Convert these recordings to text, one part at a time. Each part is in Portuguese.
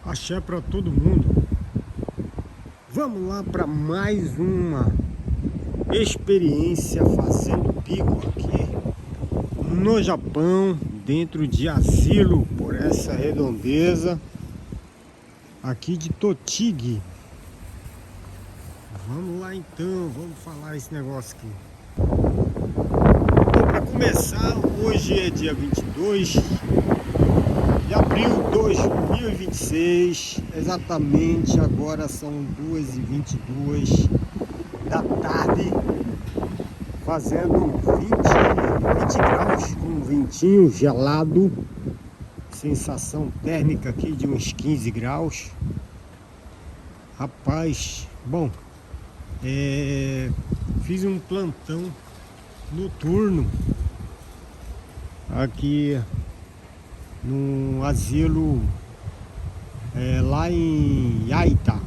Axé para todo mundo. Vamos lá para mais uma experiência fazendo bico aqui no Japão, dentro de asilo por essa redondeza aqui de Tochigi. Vamos lá então, vamos falar esse negócio aqui. Bom, para começar, hoje é dia 22 de abril de 2026, exatamente agora são 2h22 da tarde, fazendo 20 graus, com um ventinho gelado, sensação térmica aqui de uns 15 graus. Rapaz, bom, fiz um plantão noturno aqui no asilo lá em Yaita,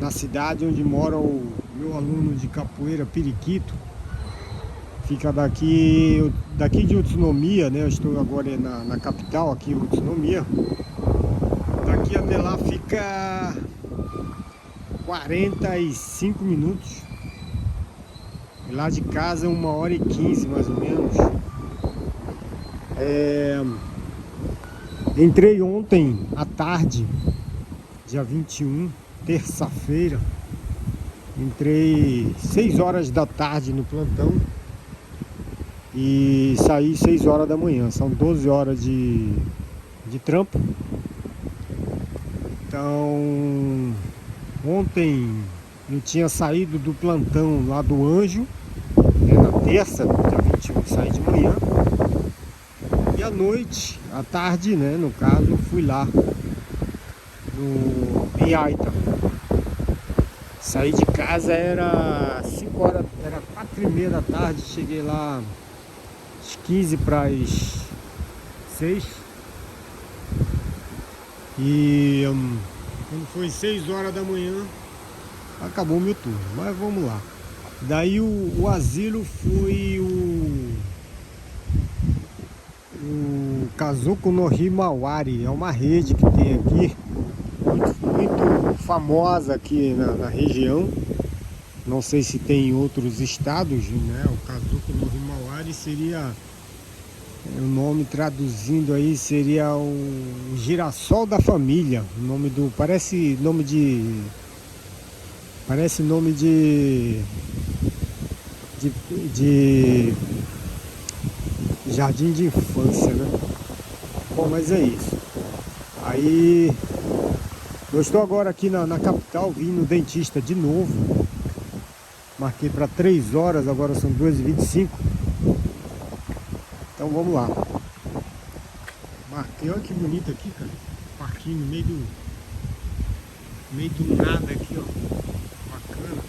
na cidade onde mora o meu aluno de capoeira Periquito. Fica daqui de Utsunomiya, né? Eu estou agora na capital aqui, Utsunomiya. Daqui até lá fica 45 minutos. E lá de casa 1h15 mais ou menos. Entrei ontem à tarde, dia 21, terça-feira. Entrei 6 horas da tarde no plantão e saí 6 horas da manhã. São 12 horas de trampo. Então, ontem eu tinha saído do plantão lá do Anjo, na terça, dia 21, saí de manhã. E à noite, à tarde, né, no caso, fui lá em Yaita. Saí de casa, era 5 horas, era 4h30 da tarde, cheguei lá às 15 para as 6. E quando foi 6 horas da manhã, acabou o meu turno, mas vamos lá. Daí o asilo foi o Kazoku no Himawari, é uma rede que tem aqui, muito famosa aqui na região. Não sei se tem em outros estados, né? O Kazoku no Himawari seria, o nome traduzindo aí seria o Girassol da Família. O nome do, parece nome de jardim de infância, né? Bom, mas é isso. Aí eu estou agora aqui na capital, vim no dentista de novo. Marquei para 3 horas, agora são 2h25. Então vamos lá. Marquei, olha que bonito aqui, cara. Parquinho no meio do nada aqui, ó. Bacana.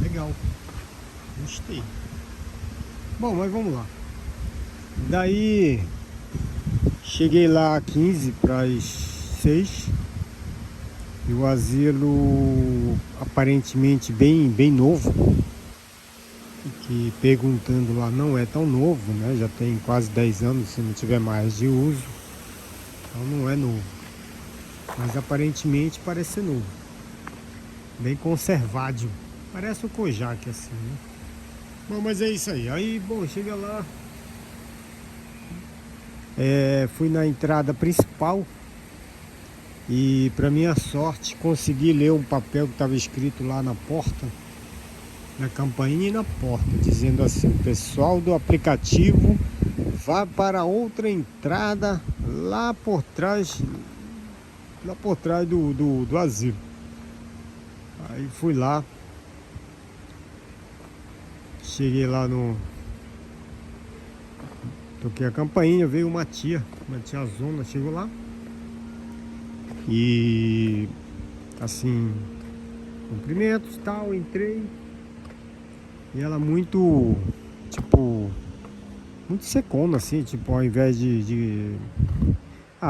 Legal. Gostei. Bom, mas vamos lá. Daí cheguei lá 15 para as 6. E o asilo aparentemente bem novo. Que perguntando lá não é tão novo, né? Já tem quase 10 anos, se não tiver mais de uso. Então não é novo. Mas aparentemente parece ser novo. Bem conservado. Parece o Kojak assim, né? Bom, mas é isso aí. Aí, bom, chega lá. Fui na entrada principal. E para minha sorte consegui ler um papel que estava escrito lá na porta, na campainha e na porta, dizendo assim: pessoal do aplicativo, vá para outra entrada lá por trás do asilo. Aí fui lá, cheguei lá toquei a campainha, veio uma tiazona, chegou lá e assim, cumprimentos e tal, entrei. E ela muito, tipo, muito secona, assim, tipo, ao invés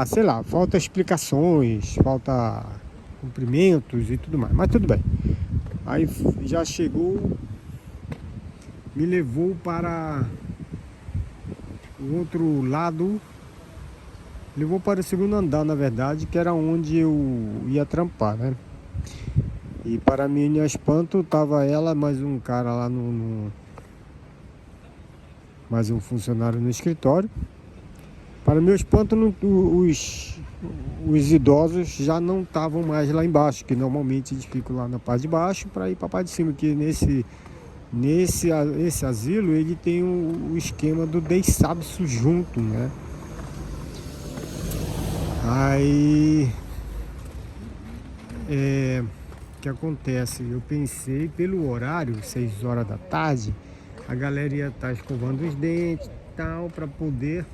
sei lá, falta explicações, falta cumprimentos e tudo mais, mas tudo bem. Aí já chegou, me levou para o outro lado levou para o segundo andar, na verdade, que era onde eu ia trampar, né? E para minha espanto, tava ela, mais um cara lá mais um funcionário no escritório. Para meu espanto, os idosos já não estavam mais lá embaixo, que normalmente eles ficam lá na parte de baixo para ir para a parte de cima, que esse asilo ele tem o esquema do deiçabiço junto, né? Aí o que acontece? Eu pensei pelo horário, 6 horas da tarde, a galera ia estar escovando os dentes e tal, para poder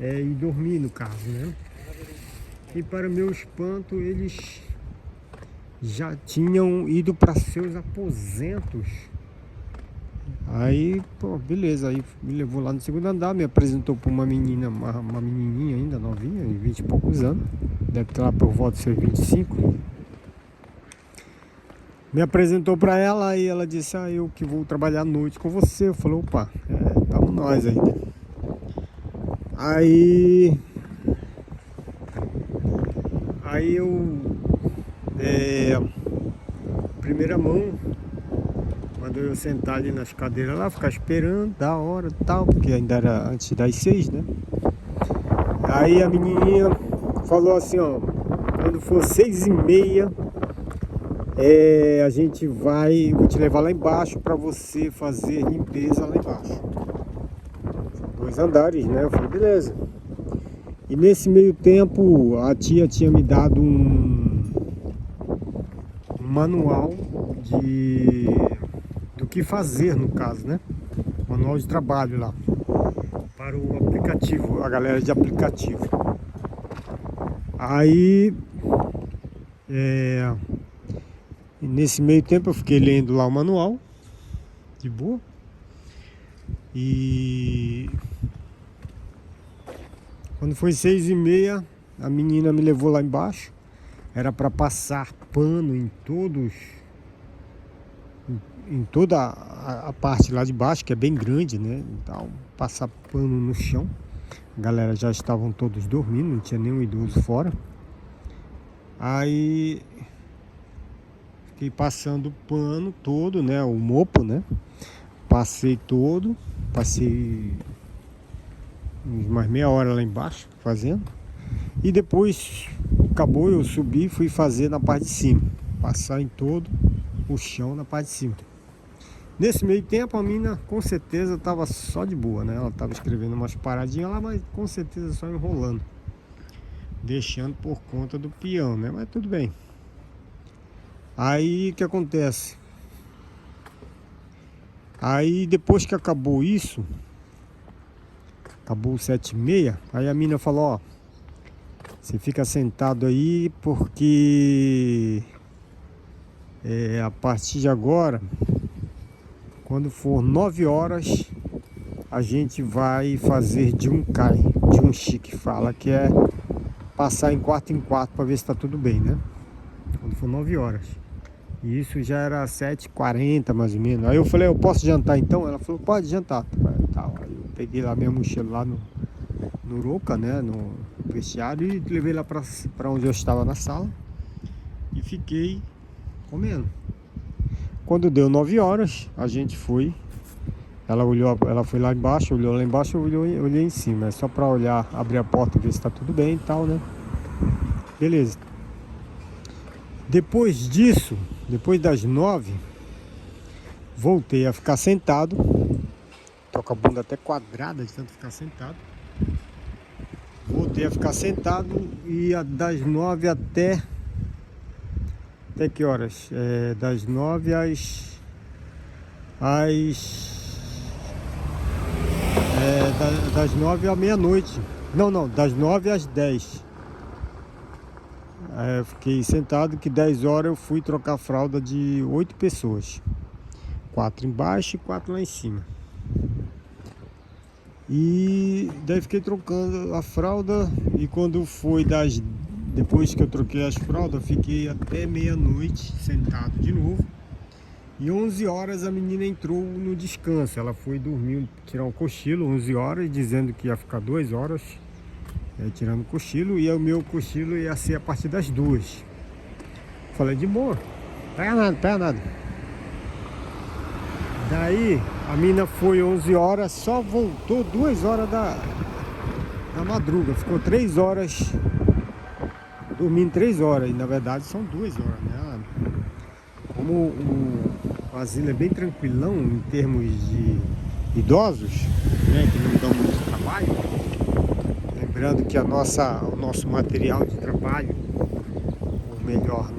ir dormir no caso, né? E para meu espanto, eles já tinham ido para seus aposentos. Aí, pô, beleza, aí me levou lá no segundo andar, me apresentou para uma menina, uma menininha ainda novinha, de 20 e poucos anos, deve estar lá por volta de seus 25. Me apresentou para ela e ela disse: eu que vou trabalhar à noite com você. Eu falei: opa, tamo nós ainda. Aí eu, primeira mão, quando eu sentar ali nas cadeiras lá, ficar esperando, da hora e tal, porque ainda era antes das 6, né? Aí a menininha falou assim: ó, quando for 6h30, a gente vou te levar lá embaixo para você fazer limpeza lá embaixo. São 2 andares, né? Eu falei: beleza. E nesse meio tempo a tia tinha me dado um manual do que fazer, no caso, né? Manual de trabalho lá para o aplicativo, a galera de aplicativo. Aí nesse meio tempo eu fiquei lendo lá o manual de boa. E quando foi 6h30, a menina me levou lá embaixo. Era para passar pano em toda a parte lá de baixo, que é bem grande, né? Então, passar pano no chão. A galera já estavam todos dormindo, não tinha nenhum idoso fora. Aí fiquei passando o pano todo, né? O mopo, né? Passei mais meia hora lá embaixo fazendo. E depois acabou, eu subi e fui fazer na parte de cima. Passar em todo o chão na parte de cima. Nesse meio tempo a mina com certeza estava só de boa, né? Ela estava escrevendo umas paradinhas lá, mas com certeza só enrolando. Deixando por conta do peão, né? Mas tudo bem. Aí o que acontece? Aí depois que acabou isso, acabou 7h30, aí a mina falou: ó, você fica sentado aí porque a partir de agora, quando for 9 horas, a gente vai fazer de um chique, fala que é passar em quarto em quarto para ver se tá tudo bem, né? Quando for 9 horas. E isso já era 7h40 mais ou menos. Aí eu falei: eu posso jantar então? Ela falou: pode jantar. Aí eu peguei lá minha mochila lá no Roca, né? No vestiário, e levei lá para onde eu estava na sala. E fiquei comendo. Quando deu 9 horas, a gente foi. Ela foi lá embaixo, olhou lá embaixo, eu olhei em cima. É só para olhar, abrir a porta, ver se tá tudo bem e tal, né? Beleza. Depois disso, depois das 9, voltei a ficar sentado. Tô com a bunda até quadrada de tanto ficar sentado. Voltei a ficar sentado e das 9 até que horas? Das 9 das 9 à meia-noite. Não, das 9 às 10. Eu fiquei sentado, que 10 horas eu fui trocar a fralda de 8 pessoas. 4 embaixo e 4 lá em cima. E daí fiquei trocando a fralda. E quando foi depois que eu troquei as fraldas, fiquei até meia-noite sentado de novo. E 11 horas a menina entrou no descanso. Ela foi dormir, tirar um cochilo, 11 horas, dizendo que ia ficar 2 horas tirando cochilo. E o meu cochilo ia ser a partir das 2. Falei, de boa, pega nada, pega nada. Daí a menina foi 11 horas, só voltou 2 horas da madruga. Ficou 3 horas, dormindo 3 horas. E na verdade são 2 horas, né? Como o asilo é bem tranquilão em termos de idosos, né, que não dão muito trabalho. Lembrando que o nosso material de trabalho, ou melhor,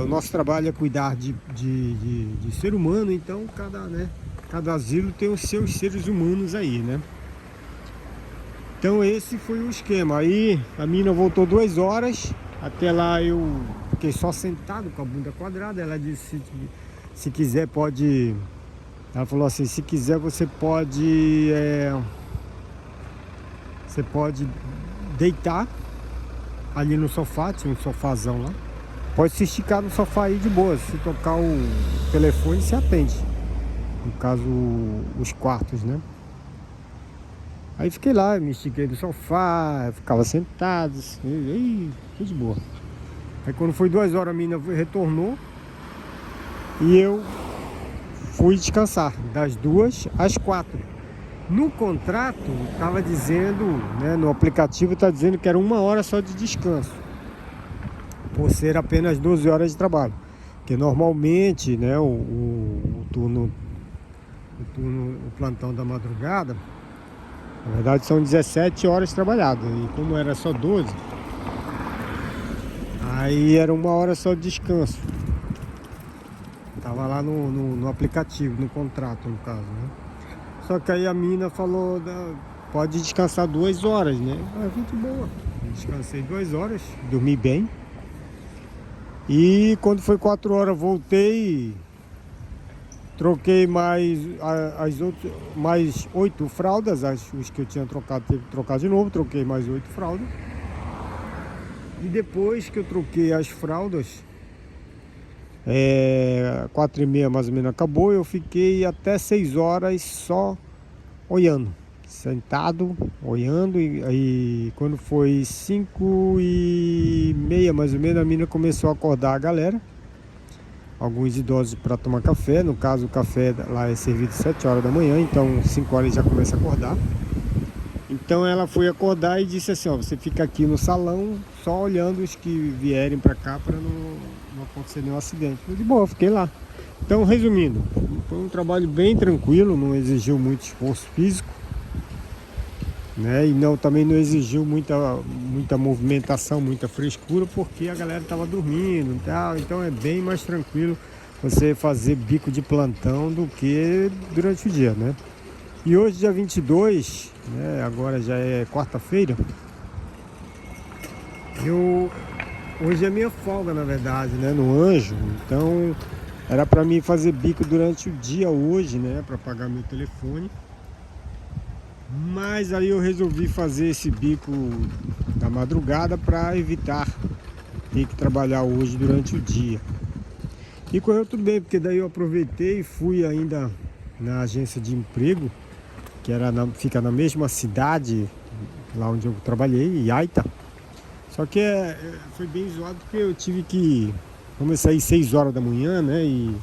o nosso trabalho é cuidar de ser humano. Então cada asilo tem os seus seres humanos aí, né? Então esse foi o esquema. Aí a menina voltou 2 horas. Até lá eu fiquei só sentado com a bunda quadrada. Ela disse que se quiser pode... Ela falou assim, se quiser você pode deitar ali no sofá. Tinha um sofazão lá. Pode se esticar no sofá aí de boa. Se tocar o telefone, se atende. No caso, os quartos, né? Aí fiquei lá, me estiquei no sofá, ficava sentado, tudo de boa. Aí quando foi 2 horas a menina retornou e eu fui descansar, das 2 às 4. No contrato estava dizendo, né, no aplicativo está dizendo que era 1 hora só de descanso, por ser apenas 12 horas de trabalho. Porque normalmente, né, o plantão da madrugada, na verdade são 17 horas trabalhadas, e como era só 12, aí era 1 hora só de descanso. Tava lá no aplicativo, no contrato no caso, né? Só que aí a mina falou, pode descansar 2 horas, né? Ah, muito boa. Descansei 2 horas, dormi bem. E quando foi 4 horas voltei, troquei mais 8 fraldas, os que eu tinha trocado, teve que trocar de novo, troquei mais 8 fraldas. E depois que eu troquei as fraldas, 4h30 mais ou menos acabou, eu fiquei até 6 horas só olhando, sentado, olhando. E quando foi 5h30 mais ou menos, a menina começou a acordar a galera. Alguns idosos para tomar café. No caso, o café lá é servido às 7 horas da manhã, então 5 horas já começa a acordar. Então ela foi acordar e disse assim, ó, você fica aqui no salão só olhando os que vierem para cá para não acontecer nenhum acidente. De boa, eu fiquei lá. Então, resumindo, foi um trabalho bem tranquilo, não exigiu muito esforço físico, né? E também não exigiu muita movimentação, muita frescura, porque a galera estava dormindo e tal. Então é bem mais tranquilo você fazer bico de plantão do que durante o dia, né? E hoje, dia 22, né, agora já é quarta-feira, hoje é minha folga, na verdade, né, no Anjo. Então era para mim fazer bico durante o dia hoje, né, para pagar meu telefone. Mas aí eu resolvi fazer esse bico da madrugada para evitar ter que trabalhar hoje durante o dia. E correu tudo bem, porque daí eu aproveitei e fui ainda na agência de emprego, que fica na mesma cidade lá onde eu trabalhei, Yaita. Só que foi bem zoado, porque eu tive que começar às 6 horas da manhã, né? E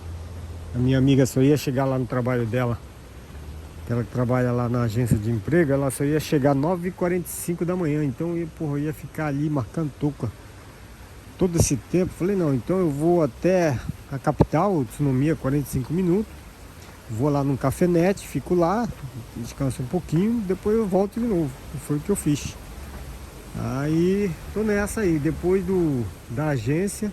a minha amiga só ia chegar lá no trabalho dela, que ela trabalha lá na agência de emprego, ela só ia chegar às 9h45 da manhã. Então eu ia ficar ali marcando touca todo esse tempo. Falei, não, então eu vou até a capital, Utsunomiya, 45 minutos. Vou lá num cafenete, fico lá, descanso um pouquinho, depois eu volto de novo. Foi o que eu fiz. Aí tô nessa aí, depois da agência.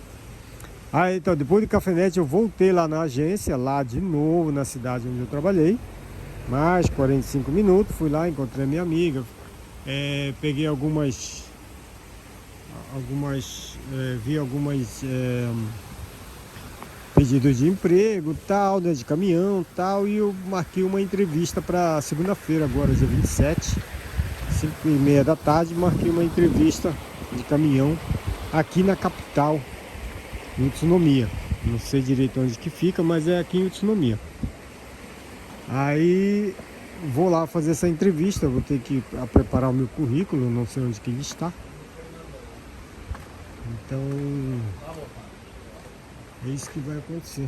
Então depois do cafenete eu voltei lá na agência, lá de novo na cidade onde eu trabalhei. Mais 45 minutos, fui lá, encontrei a minha amiga. Peguei vi algumas pedidos de emprego, tal, né, de caminhão, tal, e eu marquei uma entrevista para segunda-feira, agora dia 27, 5h30 da tarde, marquei uma entrevista de caminhão aqui na capital, em Utsunomiya. Não sei direito onde que fica, mas é aqui em Utsunomiya. Aí vou lá fazer essa entrevista, vou ter que preparar o meu currículo, não sei onde que ele está. Então é isso que vai acontecer.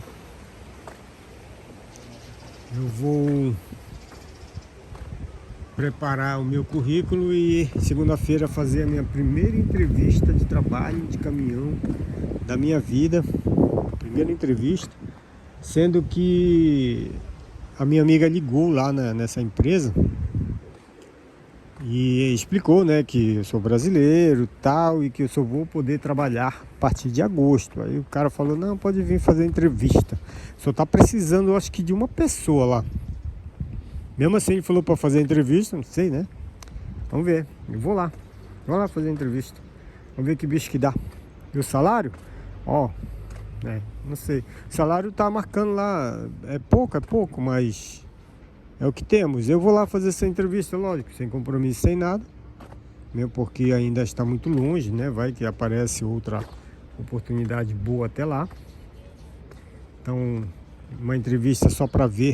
Eu vou preparar o meu currículo e segunda-feira fazer a minha primeira entrevista de trabalho de caminhão da minha vida. Primeira entrevista, sendo que a minha amiga ligou lá nessa empresa e explicou, né, que eu sou brasileiro tal, e que eu só vou poder trabalhar a partir de agosto. Aí o cara falou, não, pode vir fazer entrevista, só tá precisando, eu acho que de uma pessoa lá. Mesmo assim ele falou para fazer entrevista, não sei, né? Vamos ver, eu vou lá fazer entrevista, vamos ver que bicho que dá. E o salário? Ó, não sei, o salário tá marcando lá, é pouco, mas é o que temos. Eu vou lá fazer essa entrevista, lógico, sem compromisso, sem nada, mesmo porque ainda está muito longe, né? Vai que aparece outra oportunidade boa até lá. Então, uma entrevista só para ver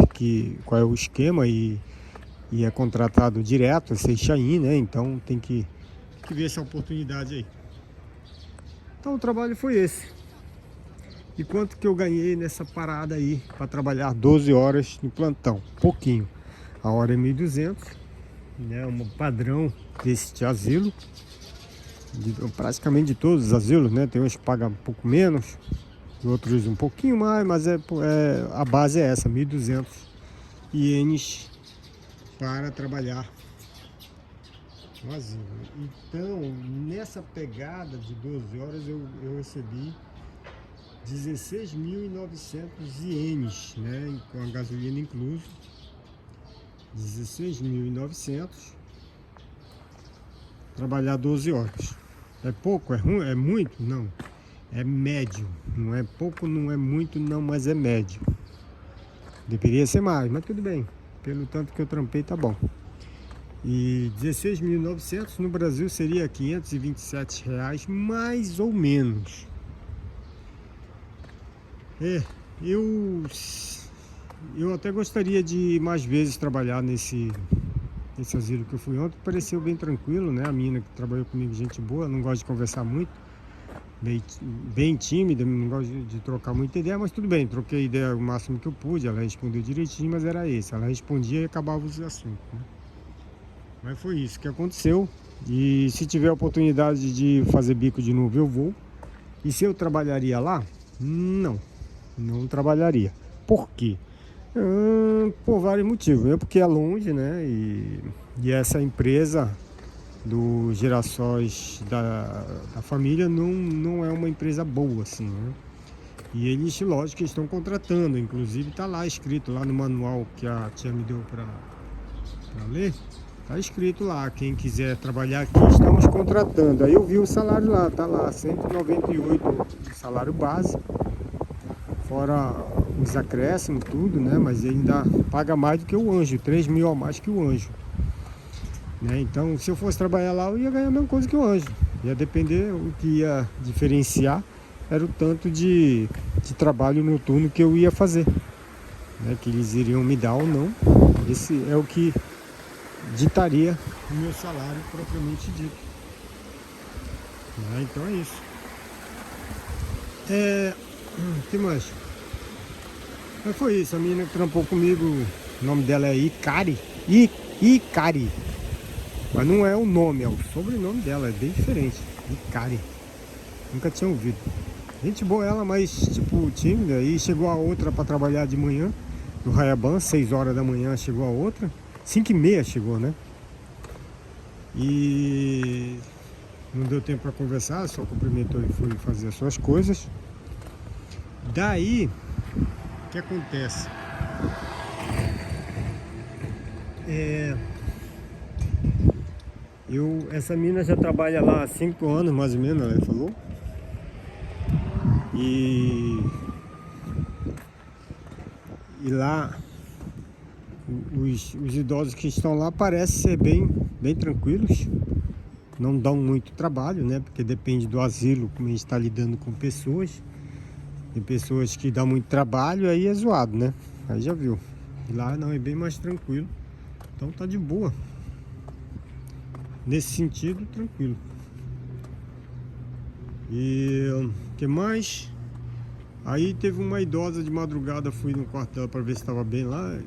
qual é o esquema e é contratado direto, sem Shain, né? Então tem que ver essa oportunidade aí. Então o trabalho foi esse. E quanto que eu ganhei nessa parada aí para trabalhar 12 horas no plantão? Pouquinho. A hora é 1.200, né? Um padrão desse asilo, praticamente de todos os asilos, né? Tem uns que pagam um pouco menos, outros um pouquinho mais, mas a base é essa, 1.200 ienes para trabalhar no asilo. Então, nessa pegada de 12 horas eu recebi 16.900 ienes, né, com a gasolina incluso. 16.900, trabalhar 12 horas. É pouco? É ruim? É muito? Não. É médio. Não é pouco, não é muito, não, mas é médio. Deveria ser mais, mas tudo bem. Pelo tanto que eu trampei, tá bom. E 16.900 no Brasil seria R$ 527, mais ou menos. Eu até gostaria de mais vezes trabalhar nesse asilo que eu fui ontem. Pareceu bem tranquilo, né? A menina que trabalhou comigo, gente boa, não gosta de conversar muito, bem tímida, não gosta de trocar muita ideia, mas tudo bem, troquei ideia o máximo que eu pude. Ela respondeu direitinho, mas era esse, ela respondia e acabava os assuntos, né? Mas foi isso que aconteceu. E se tiver oportunidade de fazer bico de novo, eu vou. E se eu trabalharia lá? Não trabalharia. Por quê? Por vários motivos. Porque é longe, né? E essa empresa do Girassóis da família não é uma empresa boa, assim, né? E eles, lógico, estão contratando. Inclusive está lá escrito lá no manual que a tia me deu para ler. Está escrito lá, quem quiser trabalhar aqui, estamos contratando. Aí eu vi o salário lá, tá lá, 198 de salário base, fora os acréscimos, tudo, né? Mas ele ainda paga mais do que o anjo, 3.000 a mais que o anjo, né? Então, se eu fosse trabalhar lá, eu ia ganhar a mesma coisa que o anjo. Ia depender, o que ia diferenciar era o tanto de trabalho noturno que eu ia fazer, né? Que eles iriam me dar ou não. Esse é o que ditaria o meu salário propriamente dito, né? Então é isso. O que mais? Mas foi isso, a menina que trampou comigo, o nome dela é Ikari. Ikari. Mas não é o nome, é o sobrenome dela, é bem diferente. Ikari. Nunca tinha ouvido. Gente boa ela, mas tipo tímida. E chegou a outra para trabalhar de manhã, no Hayaban, 6 horas da manhã chegou a outra. 5h30 chegou, né? E não deu tempo para conversar, só cumprimentou e foi fazer as suas coisas. Daí, o que acontece? Essa mina já trabalha lá há 5 anos, mais ou menos, ela falou. E lá os idosos que estão lá parecem ser bem tranquilos, não dão muito trabalho, né? Porque depende do asilo, como a gente está lidando com pessoas. Tem pessoas que dá muito trabalho, aí é zoado, né? Aí já viu. E lá não, é bem mais tranquilo. Então tá de boa. Nesse sentido, tranquilo. E o que mais? Aí teve uma idosa de madrugada, fui no quarto dela para ver se estava bem lá.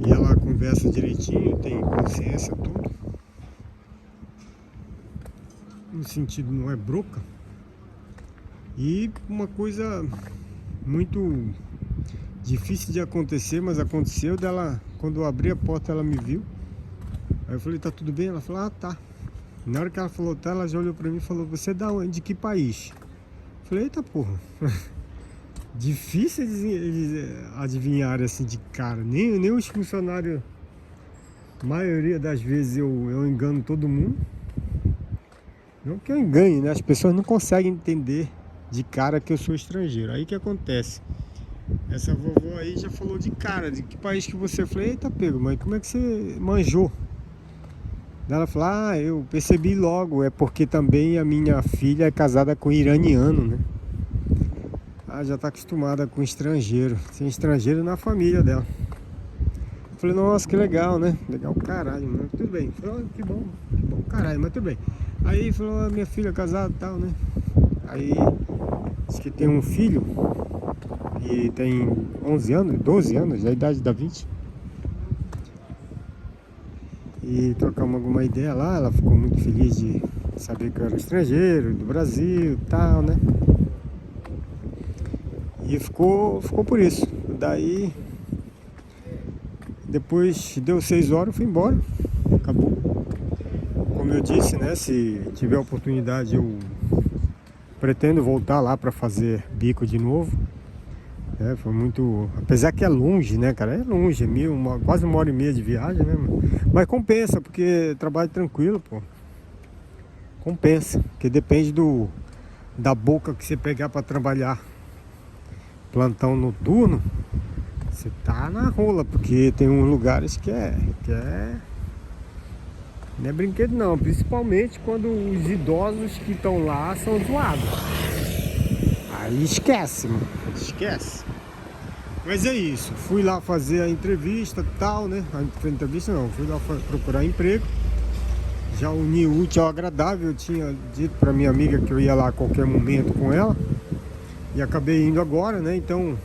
E ela conversa direitinho, tem consciência, tudo. No sentido, não é broca. E uma coisa muito difícil de acontecer, mas aconteceu dela. Quando eu abri a porta, ela me viu. Aí eu falei, tá tudo bem? Ela falou, ah, tá. Na hora que ela falou, tá, ela já olhou pra mim e falou, você é da onde? De que país? Eu falei, eita porra. Difícil adivinhar assim de cara. Nem os funcionários, a maioria das vezes eu engano todo mundo. Não que eu engane, né? As pessoas não conseguem entender de cara que eu sou estrangeiro. Aí que acontece? Essa vovó aí já falou de cara, de que país que você? Eu falei, eita pego, mas como é que você manjou? Ela falou, ah, eu percebi logo, é porque também a minha filha é casada com um iraniano, né? Ah, já tá acostumada com estrangeiro. Tem estrangeiro na família dela. Eu falei, nossa, que legal, né? Legal caralho, mano. Tudo bem. Falou, que bom caralho, mas tudo bem. Aí falou, ah, minha filha é casada e tal, né? Aí diz que tem um filho e tem 11 anos, 12 anos, a idade da 20. E trocamos alguma ideia lá, ela ficou muito feliz de saber que eu era estrangeiro, do Brasil e tal, né? E ficou por isso. Daí, depois deu 6 horas, eu fui embora. Acabou. Como eu disse, né? Se tiver oportunidade, eu pretendo voltar lá para fazer bico de novo. Foi muito... Apesar que é longe, né, cara? É longe, quase 1h30 de viagem, né? Mas compensa, porque trabalho tranquilo, pô. Compensa, porque depende da boca que você pegar para trabalhar. Plantão noturno, você tá na rola, porque tem uns lugares que não é brinquedo não, principalmente quando os idosos que estão lá são zoados. Aí esquece, mano, esquece. Mas é isso, fui lá fazer a entrevista e tal, né? A entrevista não, fui lá procurar emprego. Já uni o útil ao agradável, eu tinha dito pra minha amiga que eu ia lá a qualquer momento com ela. E acabei indo agora, né? Então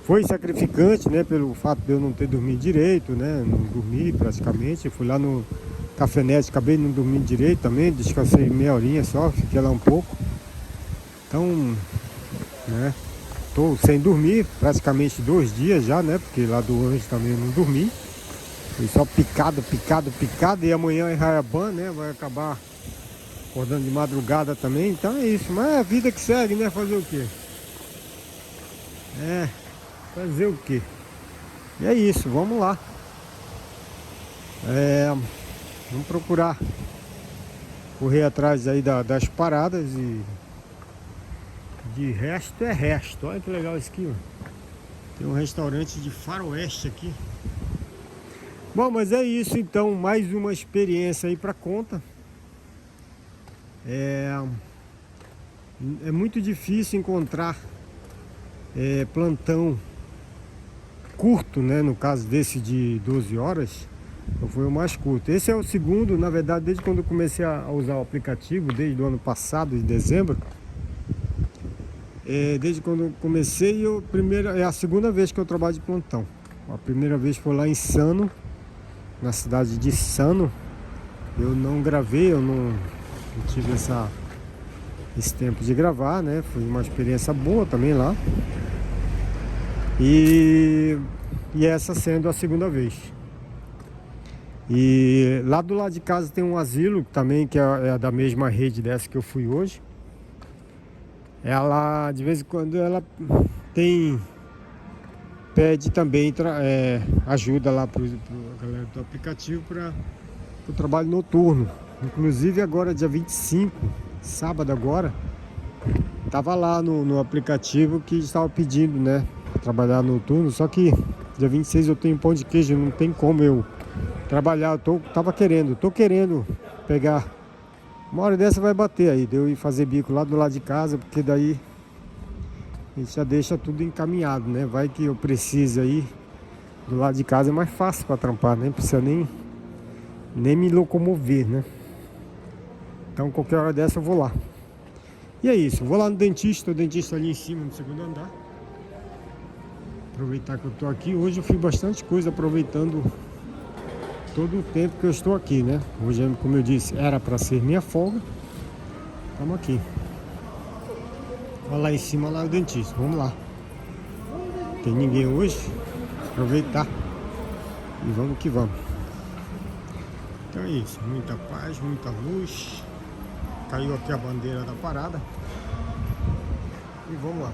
foi sacrificante, né? Pelo fato de eu não ter dormido direito, né? Não dormi praticamente. Eu fui lá no Cafenete, acabei não dormindo direito também. Descansei meia horinha só, fiquei lá um pouco. Então, né? Tô sem dormir praticamente 2 dias já, né? Porque lá do Anjo também eu não dormi. Fui só picado. E amanhã é Raiaban, né? Vai acabar acordando de madrugada também, então é isso. Mas é a vida que segue, né? Fazer o quê? Fazer o quê? E é isso, vamos lá. Vamos procurar correr atrás aí das paradas e de resto é resto. Olha que legal isso aqui, mano. Tem um restaurante de faroeste aqui. Bom, mas é isso então, mais uma experiência aí pra conta. É muito difícil encontrar plantão curto, né? No caso desse de 12 horas, foi o mais curto. Esse é o segundo, na verdade, desde quando eu comecei a usar o aplicativo, desde o ano passado, de dezembro. Desde quando eu comecei, é a segunda vez que eu trabalho de plantão. A primeira vez foi lá em Sano, na cidade de Sano. Eu não gravei, eu não tive esse tempo de gravar, né? Foi uma experiência boa também lá. E essa sendo a segunda vez. E lá do lado de casa tem um asilo também, que é da mesma rede dessa que eu fui hoje. Ela, de vez em quando, ela pede também ajuda lá para a galera do aplicativo para o trabalho noturno. Inclusive agora, dia 25, sábado agora, tava lá no aplicativo que estava pedindo, né, para trabalhar noturno. Só que dia 26 eu tenho pão de queijo, não tem como eu trabalhar. Tô querendo pegar. Uma hora dessa vai bater aí, de eu ir fazer bico lá do lado de casa, porque daí A gente já deixa tudo encaminhado, né? Vai que eu precise aí. Do lado de casa é mais fácil para trampar, nem precisa nem me locomover, né? Então qualquer hora dessa eu vou lá. E é isso, vou lá no dentista, o dentista ali em cima no segundo andar. Aproveitar que eu tô aqui. Hoje eu fiz bastante coisa aproveitando todo o tempo que eu estou aqui, né? Hoje, como eu disse, era para ser minha folga. Estamos aqui. Olha lá em cima, lá o dentista. Vamos lá. Tem ninguém hoje. Aproveitar. E vamos que vamos. Então é isso. Muita paz, muita luz. Caiu aqui a bandeira da parada. E vamos lá.